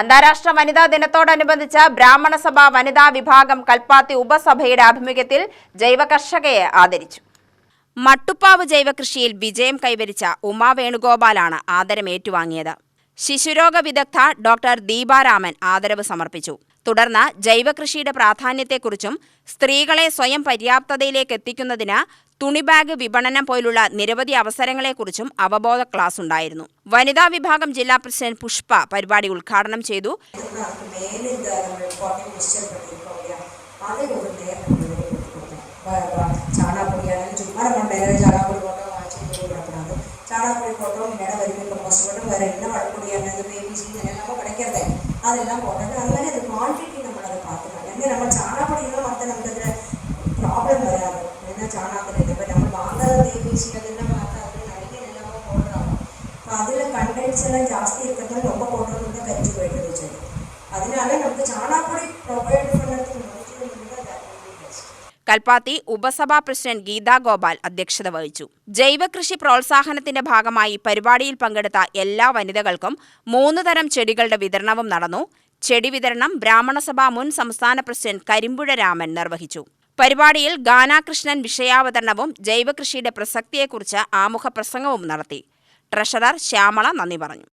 അന്താരാഷ്ട്ര വനിതാ ദിനത്തോടനുബന്ധിച്ച് ബ്രാഹ്മണ സഭ വനിതാ വിഭാഗം കൽപ്പാത്തി ഉപസഭയുടെ ആഭിമുഖ്യത്തിൽ ജൈവ കർഷകയെ ആദരിച്ചു. മട്ടുപ്പാവ് ജൈവകൃഷിയിൽ വിജയം കൈവരിച്ച ഉമാ വേണുഗോപാലാണ് ആദരം ഏറ്റുവാങ്ങിയത്. ശിശുരോഗ വിദഗ്ധ ഡോക്ടർ ദീപാരാമൻ ആദരവ് സമർപ്പിച്ചു. തുടർന്ന് ജൈവകൃഷിയുടെ പ്രാധാന്യത്തെക്കുറിച്ചും സ്ത്രീകളെ സ്വയം പര്യാപ്തതയിലേക്ക് എത്തിക്കുന്നതിന് തുണിബാഗ് വിപണനം പോലുള്ള നിരവധി അവസരങ്ങളെക്കുറിച്ചും അവബോധ ക്ലാസ് ഉണ്ടായിരുന്നു. വനിതാ വിഭാഗം ജില്ലാ പ്രസിഡന്റ് പുഷ്പ പരിപാടി ഉദ്ഘാടനം ചെയ്തു. அதெல்லாம் போட்டது அதுமாதிரி அது குவான்டிட்டி நம்மளது பார்த்துக்கலாம். எங்கே நம்ம சாணாப்பொடியெல்லாம் மற்ற நமக்கு அதில் ப்ராப்ளம் வராது. ஏன்னா சாணாப்பொடி இப்போ நம்ம வாங்காத தேபிசி அதெல்லாம் பார்த்தா அதில் நிறைய எல்லாமே போடுறாங்க. இப்போ அதில் கண்டென்ட்ஸ் எல்லாம் ஜாஸ்தி இருக்கிறது ரொம்ப போடுறது தான் கரிச்சு போயிட்டு இருந்துச்சு. அதனால நமக்கு சாணாப்பொடி ப்ரொவைட் பண்ணுறதுக்கு കൽപ്പാത്തി ഉപസഭാ പ്രസിഡന്റ് ഗീതാ ഗോപാൽ അധ്യക്ഷത വഹിച്ചു. ജൈവകൃഷി പ്രോത്സാഹനത്തിന്റെ ഭാഗമായി പരിപാടിയിൽ പങ്കെടുത്ത എല്ലാ വനിതകൾക്കും 3 തരം ചെടികളുടെ വിതരണവും നടന്നു. ചെടി വിതരണം ബ്രാഹ്മണസഭ മുൻ സംസ്ഥാന പ്രസിഡന്റ് കരിമ്പുഴ രാമൻ നിർവഹിച്ചു. പരിപാടിയിൽ ഗാനാകൃഷ്ണൻ വിഷയാവതരണവും ജൈവകൃഷിയുടെ പ്രസക്തിയെക്കുറിച്ച് ആമുഖ പ്രസംഗവും നടത്തി. ട്രഷറർ ശ്യാമള നന്ദി പറഞ്ഞു.